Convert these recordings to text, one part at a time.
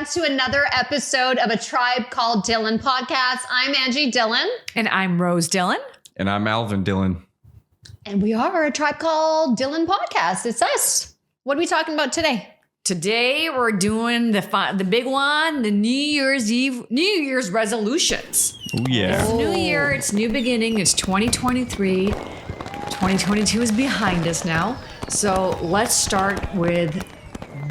back to another episode of A Tribe Called Dylan podcast. I'm Angie Dillon. And I'm Rose Dillon. And I'm Alvin Dillon. And we are A Tribe Called Dylan podcast. It's us. What are we talking about today? Today we're doing the big one, the New Year's resolutions. Oh, yeah. It's New Year, it's new beginning, it's 2023. 2022 is behind us now. So let's start with,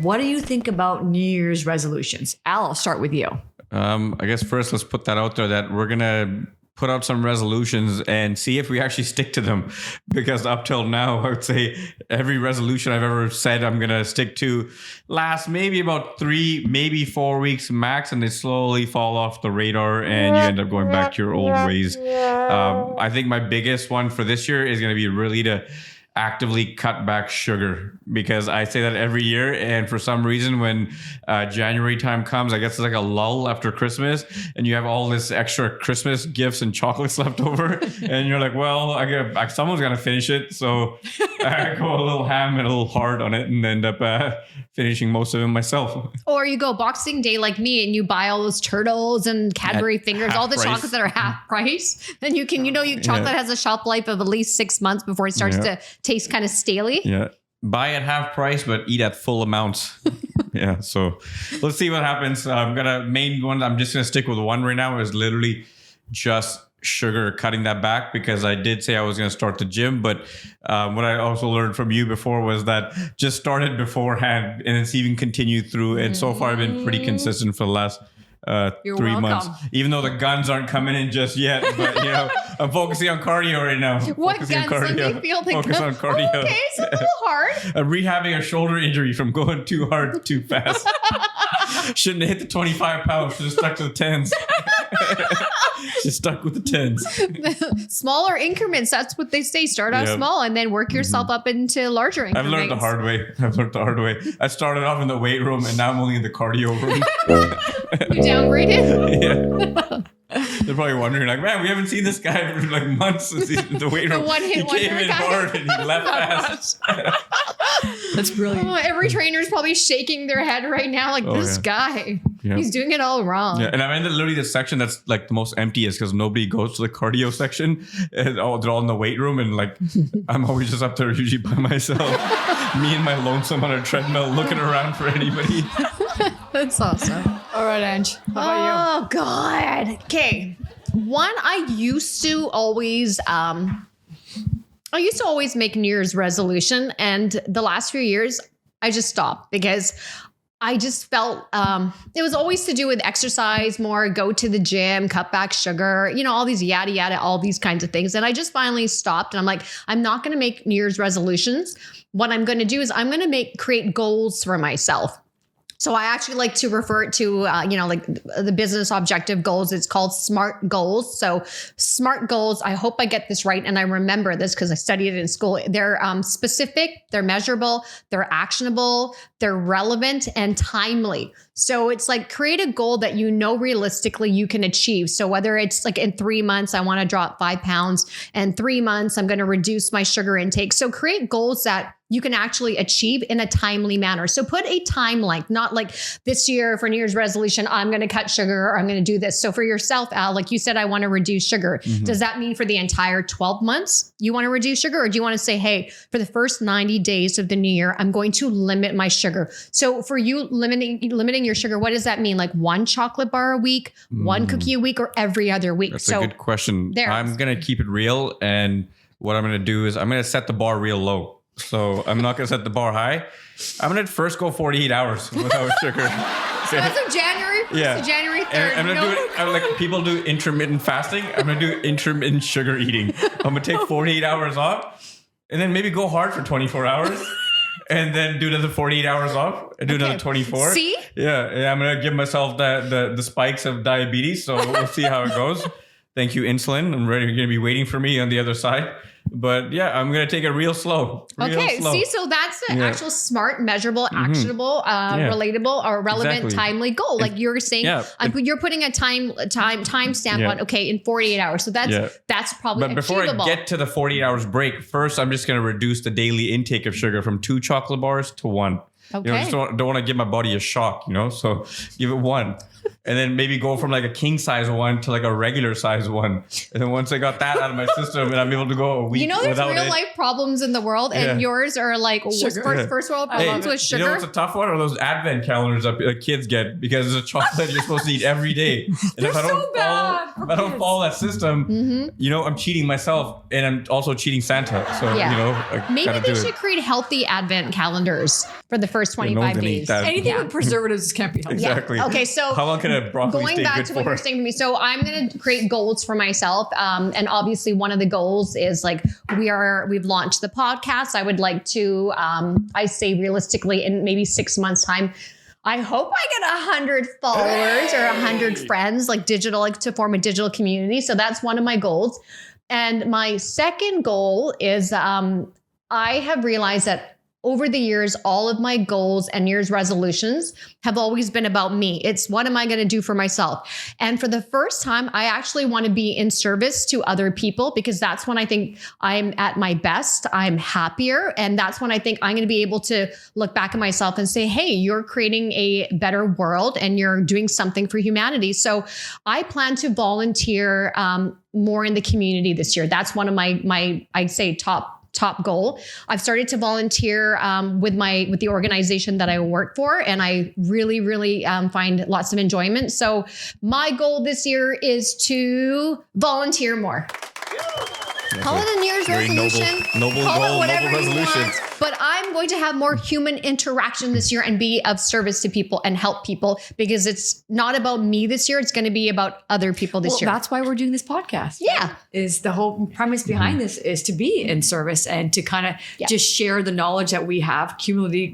what do you think about New Year's resolutions? Al, I'll start with you. I guess first let's put that out there that we're going to put out some resolutions and see if we actually stick to them. Because up till now, I would say every resolution I've ever said I'm going to stick to lasts maybe about 3, maybe 4 weeks max, and they slowly fall off the radar and you end up going back to your old ways. I think my biggest one for this year is going to be really to actively cut back sugar, because I say that every year, and for some reason when January time comes, I guess it's like a lull after Christmas and you have all this extra Christmas gifts and chocolates left over and you're like, well, someone's gonna finish it, so I go a little ham and a little hard on it and end up finishing most of them myself. Or you go Boxing Day like me and you buy all those turtles and Cadbury fingers, all the chocolates that are half price. Then you can, chocolate has a shelf life of at least 6 months before it starts to taste kind of staley. Yeah. Buy at half price, but eat at full amounts. Yeah. So let's see what happens. I'm just going to stick with one right now. Is literally just sugar, cutting that back, because I did say I was going to start the gym. But what I also learned from you before was that just started beforehand and it's even continued through. And so far I've been pretty consistent for the last 3 months, even though the guns aren't coming in just yet. But I'm focusing on cardio right now. What guns? Let me feel the Focus on cardio. Oh, okay, it's a little hard. I'm rehabbing a shoulder injury from going too hard too fast. Shouldn't have hit the 25 pounds. Should have stuck to the 10s. Just stuck with the 10s. Smaller increments. That's what they say. Start out small and then work yourself up into larger increments. I've learned the hard way. I started off in the weight room and now I'm only in the cardio room. You downgraded? Yeah. They're probably wondering, like, man, we haven't seen this guy for like months since he's in the weight room. He came in hard and he left fast. That's brilliant. Oh, every trainer is probably shaking their head right now, like, this guy. Yeah. He's doing it all wrong. Yeah, and I'm in literally the section that's like the most emptiest because nobody goes to the cardio section. And they're all in the weight room, and like I'm always just up there usually by myself. Me and my lonesome on a treadmill looking around for anybody. That's awesome. All right, Ange. How about you? Oh, God. Okay. One, I used to always make New Year's resolution. And the last few years, I just stopped because I just felt it was always to do with exercise more, go to the gym, cut back sugar, all these yada, yada, all these kinds of things. And I just finally stopped. And I'm like, I'm not going to make New Year's resolutions. What I'm going to do is I'm going to create goals for myself. So I actually like to refer it to, like the business objective goals. It's called SMART goals. So SMART goals, I hope I get this right. And I remember this because I studied it in school. They're specific, they're measurable, they're actionable, they're relevant and timely. So it's like create a goal that realistically you can achieve. So whether it's like in 3 months, I want to drop 5 pounds, and 3 months, I'm going to reduce my sugar intake. So create goals that you can actually achieve in a timely manner. So put a time length, not like this year for New Year's resolution, I'm going to cut sugar or I'm going to do this. So for yourself, Al, like you said, I want to reduce sugar. Mm-hmm. Does that mean for the entire 12 months you want to reduce sugar? Or do you want to say, hey, for the first 90 days of the new year, I'm going to limit my sugar. So for you limiting your sugar, what does that mean? Like 1 chocolate bar a week, 1 cookie a week, or every other week? That's a good question. I'm going to keep it real. And what I'm going to do is I'm going to set the bar real low. So I'm not going to set the bar high. I'm going to first go 48 hours without sugar. So that's a January 1st to January 3rd. And I'm going to do it like people do intermittent fasting. I'm going to do intermittent sugar eating. I'm going to take 48 hours off and then maybe go hard for 24 hours and then do another 48 hours off and do another 24. See? Yeah. I'm going to give myself the spikes of diabetes. So we'll see how it goes. Thank you, insulin. I'm ready. You're going to be waiting for me on the other side. But yeah, I'm going to take it real slow. See, so that's the actual SMART, measurable, actionable, relatable, or relevant, timely goal. Like you're saying, you're putting a time stamp on, in 48 hours. So that's probably before achievable. I get to the 48 hours break, first, I'm just going to reduce the daily intake of sugar from 2 chocolate bars to 1. Okay. Just don't want to give my body a shock, so give it 1. And then maybe go from like a king size one to like a regular size one. And then once I got that out of my system and I'm able to go a week there's without real it. life problems in the world, and yours are like first world problems with sugar. You know what's a tough one? Are those advent calendars that kids get, because it's a chocolate you're supposed to eat every day. And if I don't follow that system, I'm cheating myself, and I'm also cheating Santa. So maybe they should create healthy advent calendars for the first 25 days. Anything with preservatives can't be healthy. Exactly. Okay, so how long can a broccoli going stay back good to what for? you're saying to me, so I'm going to create goals for myself, and obviously one of the goals is like we've launched the podcast. I would like to, I say realistically, in maybe 6 months' time, I hope I get 100 followers or 100 friends, to form a digital community. So that's one of my goals. And my second goal is I have realized that over the years, all of my goals and New Year's resolutions have always been about me. It's what am I going to do for myself? And for the first time, I actually want to be in service to other people, because that's when I think I'm at my best. I'm happier. And that's when I think I'm going to be able to look back at myself and say, hey, you're creating a better world and you're doing something for humanity. So I plan to volunteer more in the community this year. That's one of my I'd say top goal. I've started to volunteer with the organization that I work for, and I really, really find lots of enjoyment. So my goal this year is to volunteer more. Call it a New Year's resolution. Noble Call goal, it whatever noble you resolution. want. But I'm going to have more human interaction this year and be of service to people and help people, because it's not about me this year. It's going to be about other people this year. That's why we're doing this podcast. Yeah. Is the whole premise behind this is to be in service and to kind of just share the knowledge that we have cumulatively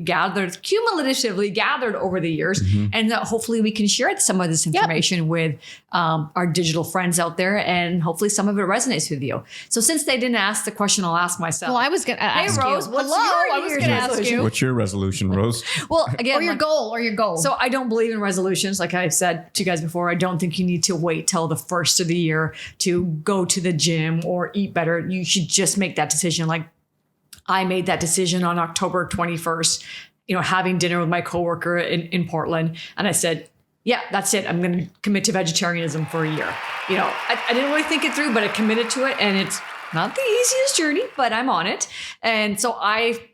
gathered over the years. And that hopefully we can share some of this information with our digital friends out there, and hopefully some of it resonates with you. So since they didn't ask the question, I'll ask myself. Well, I was going to ask Hey, Rose, you. what's Hello, your I was New going to Year's ask you. What's your resolution, Rose? Well, again, Or your goal. So I don't believe in resolutions. Like I said to you guys before, I don't think you need to wait till the first of the year to go to the gym or eat better. You should just make that decision. Like I made that decision on October 21st, having dinner with my coworker in Portland. And I said, yeah, that's it. I'm going to commit to vegetarianism for a year. I didn't really think it through, but I committed to it, and it's not the easiest journey, but I'm on it. And so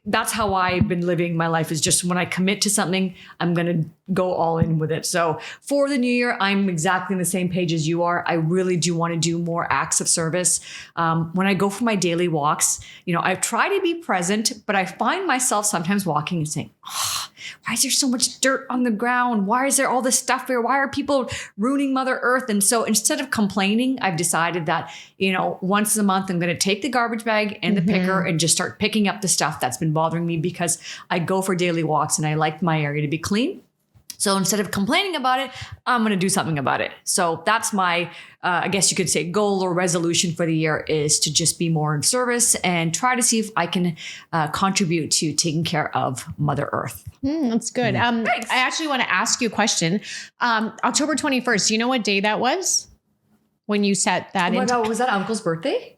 that's how I've been living my life, is just when I commit to something, I'm going to go all in with it. So for the new year, I'm exactly on the same page as you are. I really do want to do more acts of service. When I go for my daily walks, I try to be present, but I find myself sometimes walking and saying, why is there so much dirt on the ground? Why is there all this stuff here? Why are people ruining Mother Earth? And so instead of complaining, I've decided that, once a month, I'm going to take the garbage bag and the picker and just start picking up the stuff that's been bothering me, because I go for daily walks and I like my area to be clean. So instead of complaining about it, I'm going to do something about it. So that's my, I guess you could say, goal or resolution for the year, is to just be more in service and try to see if I can contribute to taking care of Mother Earth. That's good. I actually want to ask you a question. October 21st, do you know what day that was when you set that in? Was that Uncle's birthday?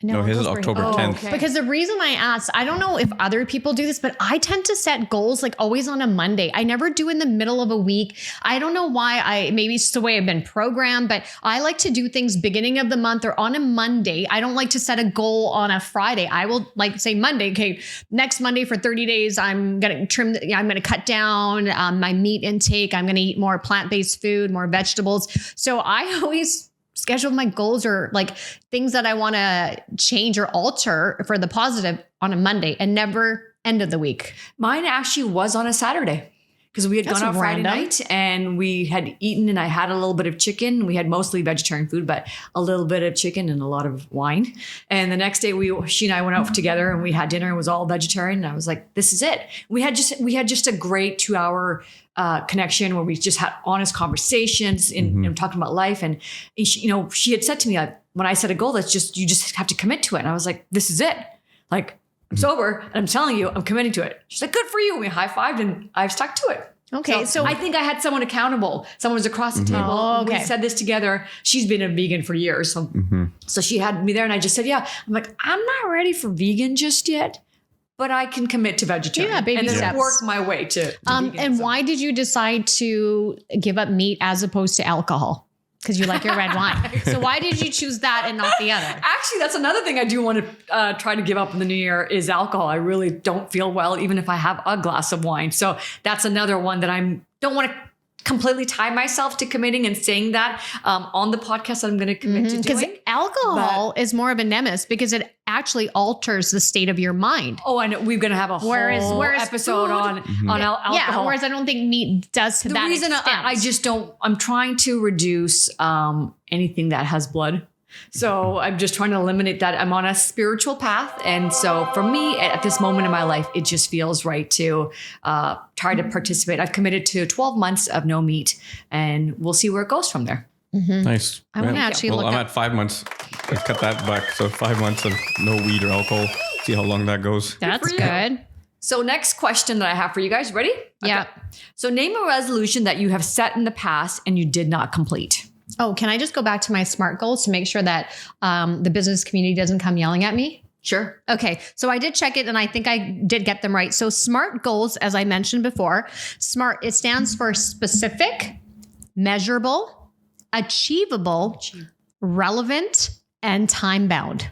No, his is October 10th. Okay. Because the reason I asked, I don't know if other people do this, but I tend to set goals like always on a Monday. I never do in the middle of a week. I don't know why. Maybe it's the way I've been programmed, but I like to do things beginning of the month or on a Monday. I don't like to set a goal on a Friday. I will say Monday. Okay, next Monday for 30 days, I'm going to I'm going to cut down my meat intake. I'm going to eat more plant-based food, more vegetables. So I always schedule my goals or like things that I want to change or alter for the positive on a Monday, and never end of the week. Mine actually was on a Saturday, because we had gone out Friday night and we had eaten, and I had a little bit of chicken. We had mostly vegetarian food, but a little bit of chicken and a lot of wine. And the next day she and I went out together and we had dinner. It was all vegetarian. And I was like, this is it. We had just a great 2-hour connection where we just had honest conversations and talking about life. And she had said to me, when I set a goal, you just have to commit to it. And I was like, this is it. Like, I'm sober and I'm telling you, I'm committing to it. She's like, good for you. And we high-fived and I've stuck to it. Okay. So I think I had someone accountable. Someone was across the table. Oh, okay. We said this together. She's been a vegan for years. So she had me there, and I just said, yeah. I'm like, I'm not ready for vegan just yet, but I can commit to vegetarian. Yeah, baby and then steps. work my way to vegan. And So- why did you decide to give up meat as opposed to alcohol? Because you like your red wine. So why did you choose that and not the other? Actually, that's another thing I do want to try to give up in the new year is alcohol. I really don't feel well, even if I have a glass of wine. So that's another one that don't want to completely tie myself to committing and saying that on the podcast that I'm going to commit to Because doing. alcohol is more of a nemesis because it actually alters the state of your mind. Oh, and we're going to have a whole Whereas episode food- on alcohol. Yeah, whereas I don't think meat does to The that reason extent. I just don't, I'm trying to reduce anything that has blood. So I'm just trying to eliminate that. I'm on a spiritual path. And so for me at this moment in my life, it just feels right to try to participate. I've committed to 12 months of no meat and we'll see where it goes from there. Nice. I want to actually look I'm up. at 5 months. I cut that back. So 5 months of no weed or alcohol. See how long that goes. That's for you. good. So next question that I have for you guys. Ready? Yeah. So name a resolution that you have set in the past and you did not complete. Oh, can I just go back to my SMART goals to make sure that the business community doesn't come yelling at me? Sure. Okay, so I did check it and I think I did get them right. So SMART goals, as I mentioned before, SMART, it stands for specific, measurable, achievable, relevant, and time bound.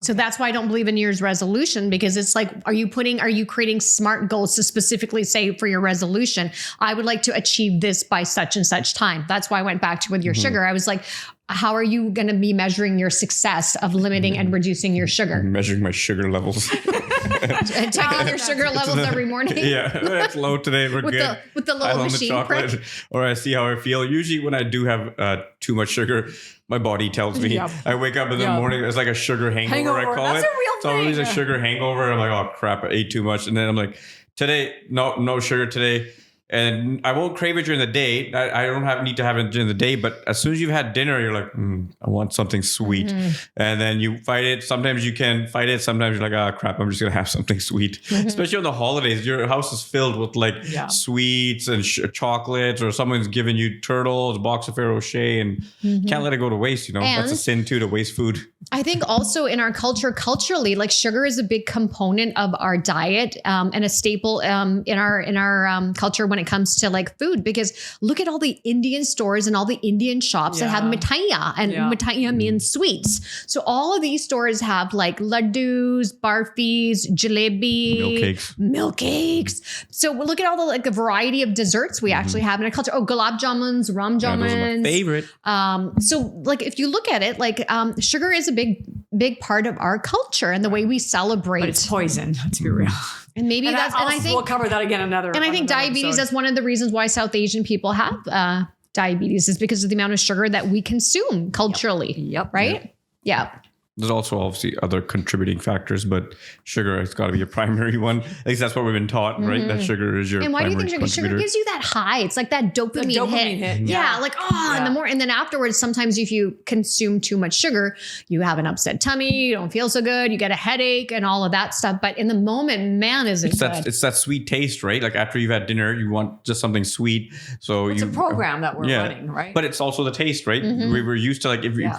So that's why I don't believe in New Year's resolution, because it's like, are you creating SMART goals to specifically say for your resolution, I would like to achieve this by such and such time. That's why I went back to with your sugar. I was like, how are you going to be measuring your success of limiting and reducing your sugar? Measuring my sugar levels. Checking your sugar levels every morning. Yeah, that's low today. We're With good. the little I love the machine chocolate, prick. or I see how I feel. Usually, when I do have too much sugar, my body tells me. Yep. I wake up in the Yep. morning. It's like a sugar hangover. I call That's it. a real So always a thing. sugar hangover. I'm like, oh crap, I ate too much, and then I'm like, today, no sugar today. And I won't crave it during the day. I don't need to have it during the day. But as soon as you've had dinner, you're like, I want something sweet. And then you fight it. Sometimes you can fight it. Sometimes you're like, oh crap, I'm just going to have something sweet. Especially on the holidays. Your house is filled with like sweets and chocolates, or someone's giving you turtles, a box of Ferrero Rocher, and can't let it go to waste. You know, that's a And- sin too, to waste food. I think also in our culturally, like sugar is a big component of our diet and a staple in our culture when it comes to like food, because look at all the Indian stores and all the Indian shops that have mithaiya, and mithaiya means sweets. So all of these stores have like laddus, barfis, jalebi, milk cakes. So we'll look at all the like a variety of desserts we actually have in our culture. Oh, gulab jamuns, ram Yeah, those are my jamuns. favorite. So like if you look at it, like sugar is a big part of our culture and the way we celebrate. But it's poison. Let's be real. And maybe that's, and I think we'll cover that again another. and I think diabetes, that's one of the reasons why South Asian people have diabetes, is because of the amount of sugar that we consume culturally. Yep. Right? Yeah. There's also obviously other contributing factors, but sugar has got to be a primary one. At least that's what we've been taught, right? That sugar is your And why do you primary think sugar gives you that high? It's like that dopamine, dopamine hit. Yeah. Like, in the morning. And then afterwards, sometimes if you consume too much sugar, you have an upset tummy, you don't feel so good, you get a headache and all of that stuff. But in the moment, man, is it good. It's that sweet taste, right? Like after you've had dinner, you want just something sweet. So It's a program that we're running, right? But it's also the taste, right? We were used to like if you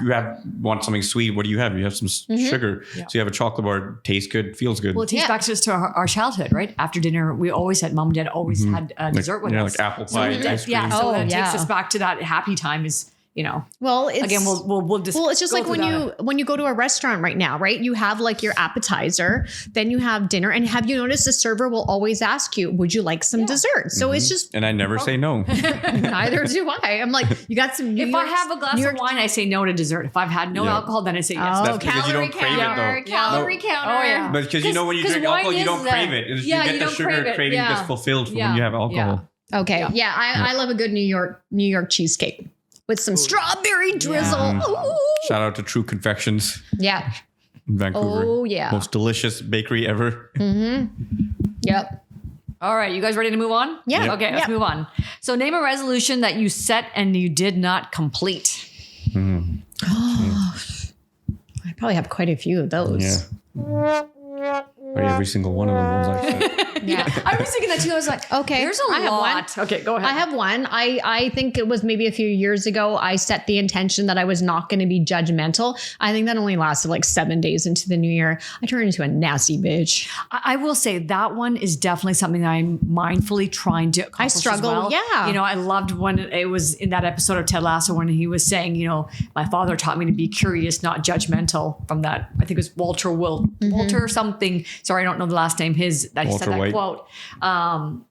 want something sweet, what do you have? You have some sugar. So you have a chocolate bar, tastes good, feels good. Well, it takes back to our childhood, right? After dinner, we always had, mom and dad always had dessert with us. Like apple pie, ice cream. So that takes us back to that happy time is, you know. Well, it's, again, we'll just it's just like when you go to a restaurant right now, right? You have like your appetizer, then you have dinner, and have you noticed the server will always ask you, "Would you like some dessert?" So it's just And I never say no. neither do I. I'm like, you got some. If I have a glass of wine, I say no to dessert. If I've had no alcohol, then I say yes. Oh, That's because you calorie don't crave it, counter, though. calorie counter. Oh, yeah. But because you know when you drink alcohol, you don't crave it. You get the sugar craving gets fulfilled when you have alcohol. Okay. Yeah. I love a good New York cheesecake with some strawberry drizzle. Ooh. Shout out to True Confections Yeah. in Vancouver. Oh, yeah. Most delicious bakery ever. Yep. All right, you guys ready to move on? Yeah. Okay, let's move on. So name a resolution that you set and you did not complete. I probably have quite a few of those. Yeah. Every single one of the ones I said. Yeah. I was thinking that too. I was like, Okay, there's a I have lot. Okay, go ahead. I have one. I think it was maybe a few years ago. I set the intention that I was not going to be judgmental. I think that only lasted like 7 days into the new year. I turned into a nasty bitch. I will say that one is definitely something I'm mindfully trying to accomplish. I struggle, as well. yeah. You know, I loved when it was in that episode of Ted Lasso when he was saying, you know, my father taught me to be curious, not judgmental. From that, I think it was Walter Walter something. Sorry, I don't know the last name. He said that White. quote.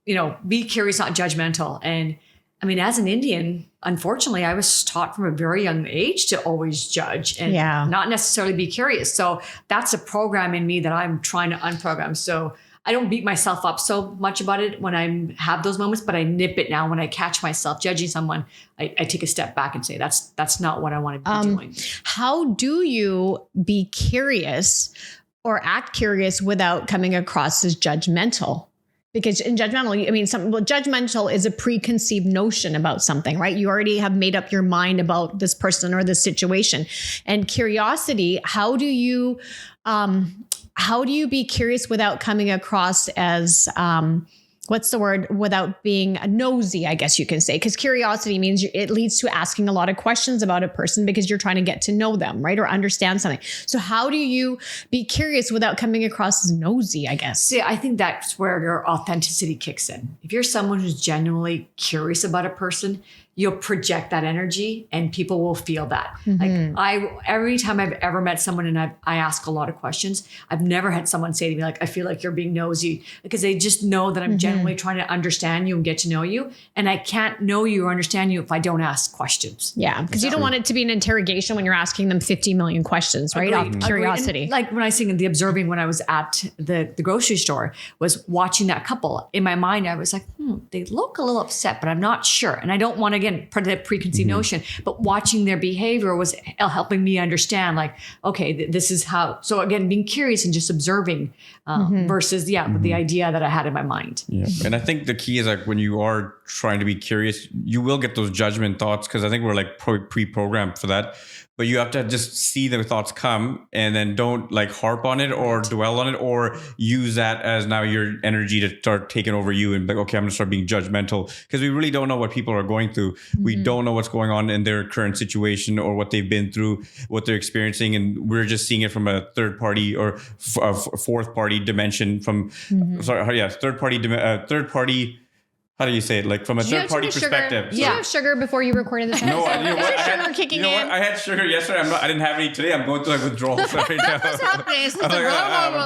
You know, be curious, not judgmental. And I mean, as an Indian, unfortunately, I was taught from a very young age to always judge and not necessarily be curious. So that's a program in me that I'm trying to unprogram. So I don't beat myself up so much about it when I have those moments, but I nip it now when I catch myself judging someone. I take a step back and say, that's not what I want to be doing. How do you be curious or act curious without coming across as judgmental? Because in judgmental, I mean, judgmental is a preconceived notion about something, right? You already have made up your mind about this person or this situation. And curiosity, how do you be curious without coming across as, what's the word, without being nosy, I guess you can say, because curiosity means it leads to asking a lot of questions about a person because you're trying to get to know them, right? Or understand something. So how do you be curious without coming across as nosy, I guess? See, I think that's where your authenticity kicks in. If you're someone who's genuinely curious about a person, you'll project that energy and people will feel that. Like every time I've ever met someone and I ask a lot of questions, I've never had someone say to me like, I feel like you're being nosy, because they just know that I'm genuinely trying to understand you and get to know you. And I can't know you or understand you if I don't ask questions. Yeah. Because you don't want it to be an interrogation when you're asking them 50 million questions, right? Off curiosity. And like when I sing the observing, when I was at the grocery store, was watching that couple. In my mind, I was like, they look a little upset, but I'm not sure. And I don't want to, again, part of that preconceived notion, but watching their behavior was helping me understand like, okay, this is how, so again, being curious and just observing versus the idea that I had in my mind. Yeah. And I think the key is like when you are trying to be curious, you will get those judgment thoughts, because I think we're like pre-programmed for that. But you have to just see the thoughts come and then don't like harp on it or dwell on it or use that as now your energy to start taking over you and like, okay, I'm going to start being judgmental, because we really don't know what people are going through. We don't know what's going on in their current situation or what they've been through, what they're experiencing. And we're just seeing it from a third party or fourth party dimension from, third party. How do you say it? Like from a third party perspective. Did you have sugar before you recorded this episode? No, you know what? Sugar kicking in. I had sugar yesterday. I didn't have any today. I'm going through like withdrawals right now. What's happening? It's like,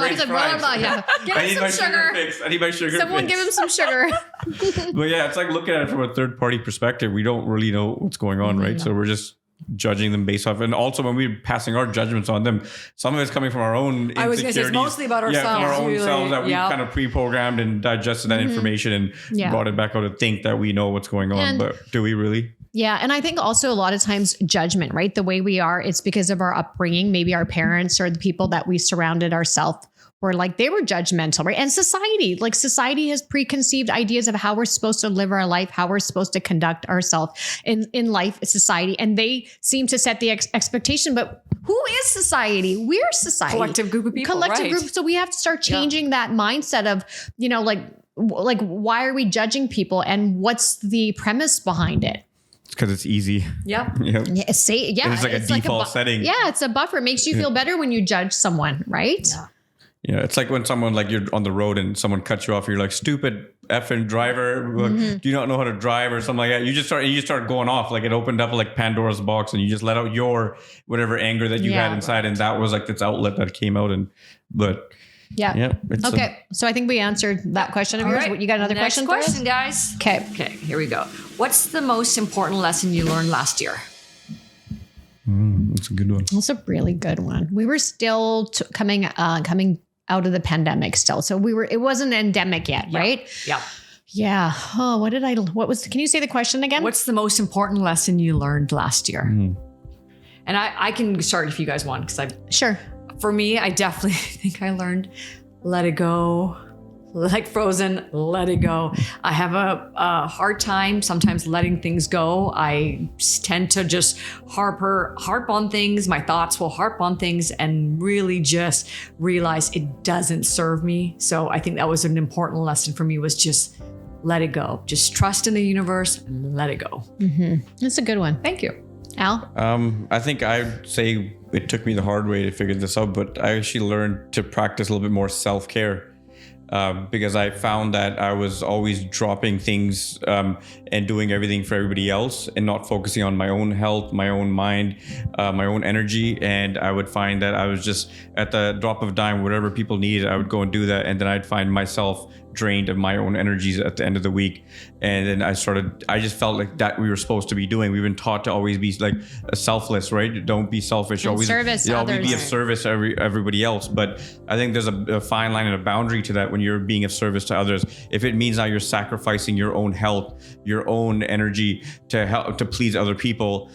He's He's like, yeah. Give him some sugar. I need my sugar Someone fix. give him some sugar. But yeah, it's like looking at it from a third party perspective. We don't really know what's going on, right? So we're just judging them based off. And also when we're passing our judgments on them, some of it's coming from our own insecurities. I was going to say it's mostly about ourselves. Yeah, from our own really. selves that we kind of pre-programmed and digested that information and brought it back out to think that we know what's going on. But do we really? Yeah. And I think also a lot of times judgment, right? The way we are, it's because of our upbringing, maybe our parents or the people that we surrounded ourselves were like, they were judgmental, right? And society has preconceived ideas of how we're supposed to live our life, how we're supposed to conduct ourselves in life, society. And they seem to set the expectation, but who is society? We're society. Collective group of people. Collective group. So we have to start changing that mindset of, like, why are we judging people and what's the premise behind it? It's because it's easy. Yep. Yeah. It's like a default setting. Yeah. It's a buffer. It makes you feel better when you judge someone, right? Yeah. Yeah, it's like when someone like you're on the road and someone cuts you off, you're like, stupid effing driver, do you not know how to drive or something like that? You just start going off. Like it opened up like Pandora's box and you just let out your whatever anger that you had inside. And that was like this outlet that came out. Yeah. Okay. So I think we answered that question of yours. Right. You got another question? Next question, guys. Okay, here we go. What's the most important lesson you learned last year? That's a good one. That's a really good one. We were still coming out of the pandemic still. So it wasn't endemic yet, right? Yeah. Yeah. Oh, can you say the question again? What's the most important lesson you learned last year? And I can start if you guys want, because Sure. for me, I definitely think I learned let it go, like Frozen, let it go. I have a hard time sometimes letting things go. I tend to just harp on things. My thoughts will harp on things and really just realize it doesn't serve me. So I think that was an important lesson for me, was just let it go. Just trust in the universe and let it go. That's a good one. Thank you. Al? I think I'd say it took me the hard way to figure this out, but I actually learned to practice a little bit more self-care. Because I found that I was always dropping things and doing everything for everybody else and not focusing on my own health, my own mind, my own energy. And I would find that I was just at the drop of a dime, whatever people needed, I would go and do that. And then I'd find myself drained of my own energies at the end of the week. And then I just felt like that we were supposed to be doing. We've been taught to always be like selfless, right? Don't be selfish. Always be of service to everybody else. But I think there's a fine line and a boundary to that when you're being of service to others. If it means that you're sacrificing your own health, your own energy to help, to please other people,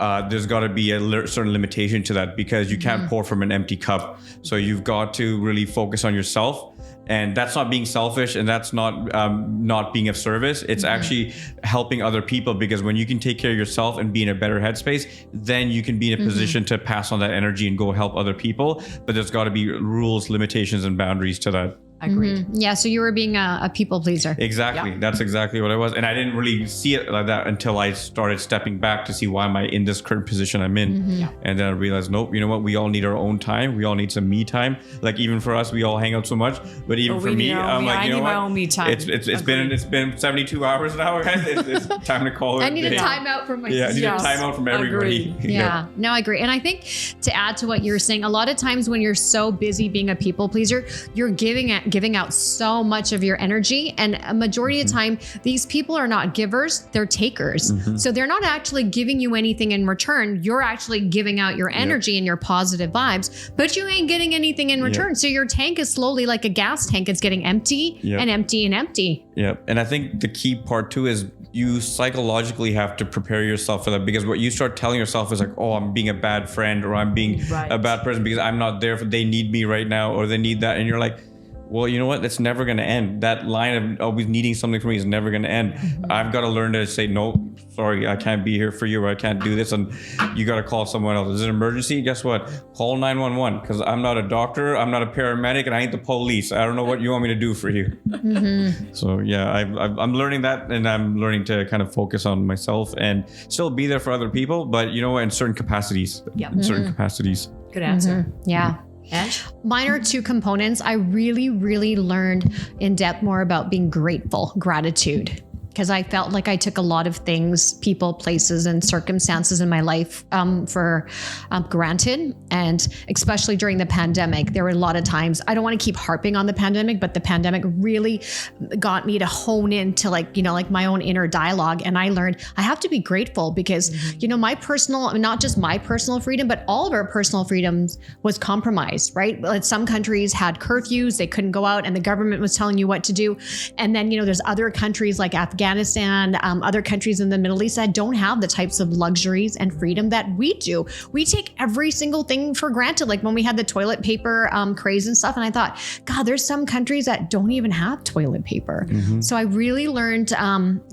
there's got to be a certain limitation to that, because you can't pour from an empty cup. So you've got to really focus on yourself. And that's not being selfish, and that's not being of service. It's actually helping other people, because when you can take care of yourself and be in a better headspace, then you can be in a position to pass on that energy and go help other people. But there's got to be rules, limitations, and boundaries to that. Agreed. Yeah, so you were being a people pleaser. Exactly. Yep. That's exactly what I was. And I didn't really see it like that until I started stepping back to see why am I in this current position I'm in. Yeah. And then I realized, nope, you know what? We all need our own time. We all need some me time. Like even for us, we all hang out so much. But even for me, I'm like, you know what? I need my own me time. It's been 72 hours now, guys. It's time to call it. I need a timeout from myself. Yeah, I need a timeout from everybody. Agreed. Yeah, no, I agree. And I think to add to what you're saying, a lot of times when you're so busy being a people pleaser, you're giving out so much of your energy. And a majority of the time, these people are not givers, they're takers. So they're not actually giving you anything in return. You're actually giving out your energy and your positive vibes, but you ain't getting anything in return. So your tank is slowly like a gas tank. It's getting empty and empty and empty. Yeah. And I think the key part too is you psychologically have to prepare yourself for that, because what you start telling yourself is like, oh, I'm being a bad friend, or I'm being a bad person because I'm not there for, they need me right now, or they need that. And you're like, well, you know what? That's never going to end. That line of always needing something from me is never going to end. I've got to learn to say, no, sorry, I can't be here for you, or I can't do this. And you got to call someone else. Is it an emergency? Guess what? Call 911, because I'm not a doctor. I'm not a paramedic, and I ain't the police. I don't know what you want me to do for you. So yeah, I'm learning that, and I'm learning to kind of focus on myself and still be there for other people. But you know what? In certain capacities. Yep. Certain capacities. Good answer. Yeah. And Mine are two components. I really, really learned in depth more about being grateful, gratitude, because I felt like I took a lot of things, people, places, and circumstances in my life for granted. And especially during the pandemic, there were a lot of times, I don't want to keep harping on the pandemic, but the pandemic really got me to hone into like my own inner dialogue. And I learned I have to be grateful because, my personal, not just my personal freedom, but all of our personal freedoms was compromised, right? Like some countries had curfews, they couldn't go out and the government was telling you what to do. And then, there's other countries like Afghanistan, other countries in the Middle East that don't have the types of luxuries and freedom that we do. We take every single thing for granted. Like when we had the toilet paper craze and stuff. And I thought, God, there's some countries that don't even have toilet paper. So I really learned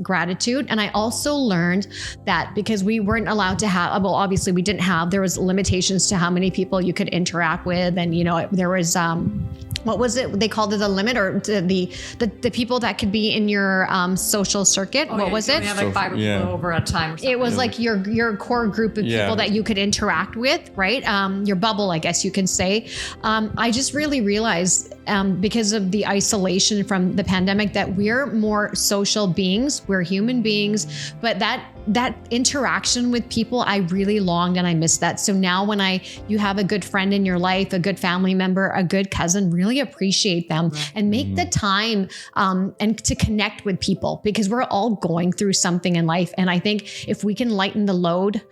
gratitude. And I also learned that because we weren't allowed to have, well, obviously we didn't have, there was limitations to how many people you could interact with. And, there was, what was it? They called it a limit, or the people that could be in your social circuit. What was it? We have like 5 people over at a time. Or something. It was like your core group of people that you could interact with, right? Your bubble, I guess you can say. I just really realized because of the isolation from the pandemic that we're more social beings. We're human beings, but that interaction with people, I really longed and I missed that. So now when you have a good friend in your life, a good family member, a good cousin, really appreciate them and make the time and to connect with people, because we're all going through something in life. And I think if we can lighten the load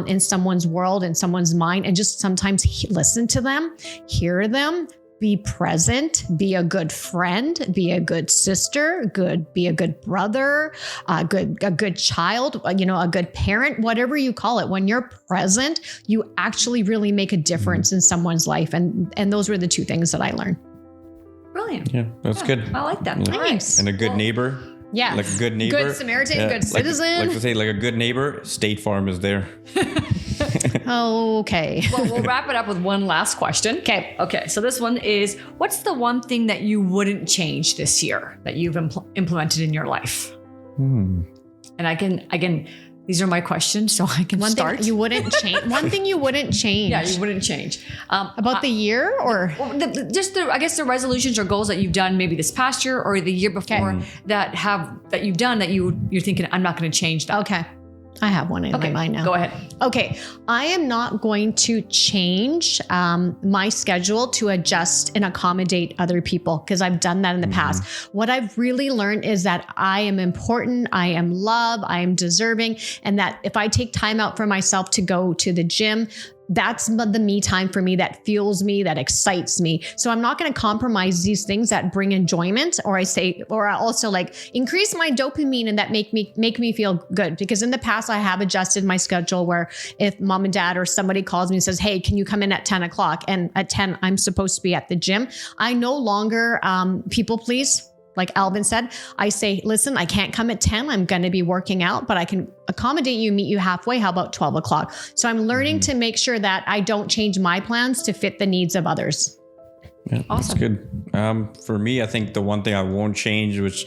in someone's world, in someone's mind, and just sometimes listen to them, hear them, be present, be a good friend, be a good sister, be a good brother, a good child, a good parent, whatever you call it. When you're present, you actually really make a difference in someone's life. And those were the two things that I learned. Brilliant. Yeah, that's good. I like that. Yeah. All right. Thanks. And a good neighbor. Yeah. Like a good neighbor. Good Samaritan, good like, citizen. Like to say, like a good neighbor, State Farm is there. Okay. Well, we'll wrap it up with one last question. Okay. Okay. So this one is, what's the one thing that you wouldn't change this year that you've implemented in your life? And again, these are my questions, so I can One start. thing you wouldn't change. One thing you wouldn't change. Yeah, you wouldn't change. About the year or? Well, I guess the resolutions or goals that you've done maybe this past year or the year before that you've done that you're thinking, I'm not going to change that. Okay. I have one in my mind now. Go ahead. Okay. I am not going to change my schedule to adjust and accommodate other people because I've done that in the past. What I've really learned is that I am important, I am loved, I am deserving, and that if I take time out for myself to go to the gym, that's the me time for me that fuels me, that excites me. So I'm not going to compromise these things that bring enjoyment, or I also like increase my dopamine and that make me feel good. Because in the past I have adjusted my schedule where if mom and dad or somebody calls me and says, hey, can you come in at 10 o'clock? And at 10, I'm supposed to be at the gym. I no longer people please. Like Alvin said, I say, listen, I can't come at 10. I'm going to be working out, but I can accommodate you, meet you halfway. How about 12 o'clock? So I'm learning to make sure that I don't change my plans to fit the needs of others. Yeah, Awesome. That's good. For me, I think the one thing I won't change, which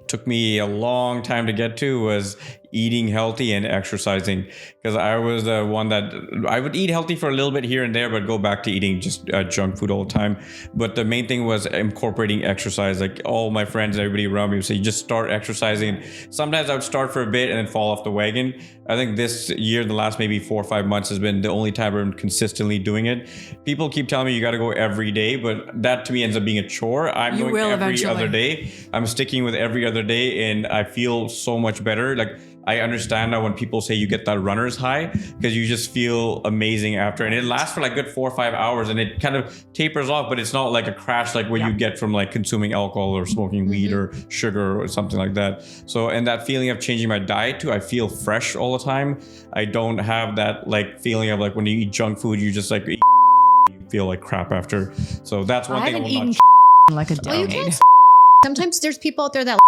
took me a long time to get to, was eating healthy and exercising, because I was the one that I would eat healthy for a little bit here and there, but go back to eating just junk food all the time. But the main thing was incorporating exercise. Like all my friends, everybody around me would say, you just start exercising. Sometimes I would start for a bit and then fall off the wagon. I think this year, the last maybe 4 or 5 months has been the only time I'm consistently doing it. People keep telling me you got to go every day, but that to me ends up being a chore. I'm going every other day. I'm sticking with every other day, and I feel so much better. Like I understand now when people say you get that runner's high, because you just feel amazing after, and it lasts for like good 4 or 5 hours, and it kind of tapers off, but it's not like a crash like what you get from like consuming alcohol or smoking weed or sugar or something like that. So, and that feeling of changing my diet too, I feel fresh all the time. I don't have that like feeling of like when you eat junk food, you just like you feel like crap after. So that's one thing I will not change. Like a Well, you decade. can't. Sometimes there's people out there that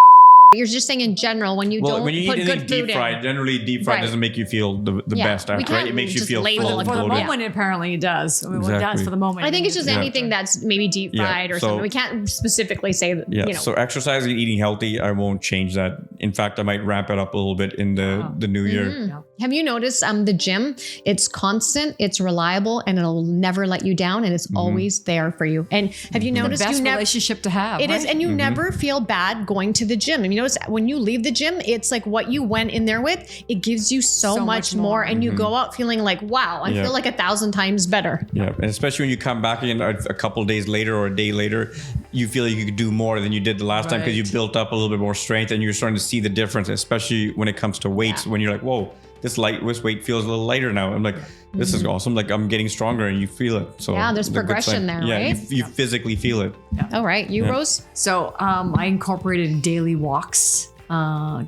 you're just saying in general when you Well, don't when you put eat good anything food deep fried, in. generally deep fried Right. doesn't make you feel the Yeah, best we after, right? can't It makes you just feel label full it and For the bloated. moment, apparently it does. I mean, well, it does Exactly. for the moment. I think it's just Yeah. anything that's maybe deep fried or so- something. We can't specifically say that, Yeah, you know. so exercising and eating healthy, I won't change that. In fact, I might ramp it up a little bit in the new year. Mm. Have you noticed the gym? It's constant, it's reliable, and it'll never let you down, and it's always there for you. And have you noticed Best you never? relationship to have. It is, right? and you never feel bad going to the gym. And you notice when you leave the gym, it's like what you went in there with, it gives you so much more. And you go out feeling like, wow, I feel like 1,000 times better. Yeah, and especially when you come back in a couple of days later or a day later, you feel like you could do more than you did the last time, because you Right. built up a little bit more strength, and you're starting to see the difference, especially when it comes to weights. When you're like, whoa, this weight feels a little lighter now. I'm like, this is awesome. Like I'm getting stronger, and you feel it. So Yeah, there's it's a good progression sign. there, Yeah, right? you physically feel it. All right, you Rose. So I incorporated daily walks.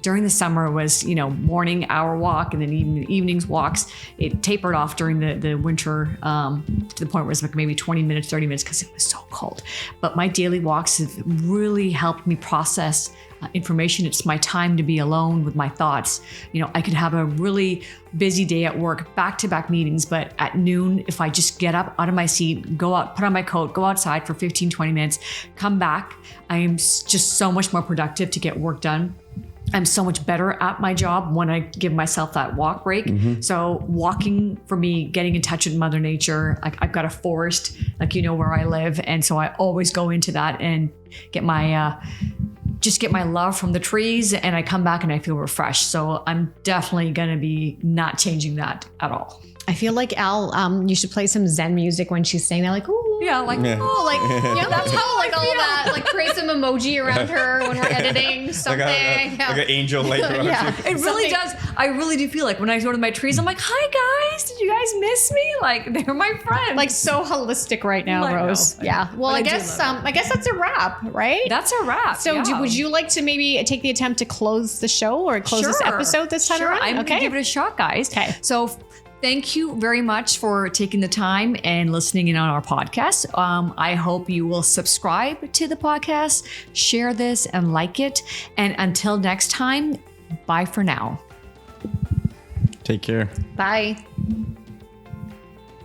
During the summer it was, morning hour walk and then evenings walks. It tapered off during the winter to the point where it's like maybe 20 minutes, 30 minutes because it was so cold. But my daily walks have really helped me process information. It's my time to be alone with my thoughts. I could have a really busy day at work, back-to-back meetings, but at noon, if I just get up out of my seat, go out, put on my coat, go outside for 15, 20 minutes, come back, I am just so much more productive to get work done. I'm so much better at my job when I give myself that walk break. So walking for me, getting in touch with Mother Nature, like I've got a forest, like where I live. And so I always go into that and get my love from the trees, and I come back and I feel refreshed. So I'm definitely going to be not changing that at all. I feel like Al, you should play some Zen music when she's saying that, like, ooh. Yeah, like, Oh, like that's how like all that, like create some emoji around her when we're editing something. Like an angel like around you. it really does. I really do feel like when I go to my trees, I'm like, hi guys, did you guys miss me? Like they're my friends. Like so holistic right now, I know. Rose. Yeah. Well, But I I do guess love I guess that's a wrap, right? That's a wrap. So yeah. would you like to maybe take the attempt to close the show or close this episode this time around? I'm gonna give it a shot, guys. Okay. So thank you very much for taking the time and listening in on our podcast. I hope you will subscribe to the podcast, share this, and like it. And until next time, bye for now. Take care. Bye.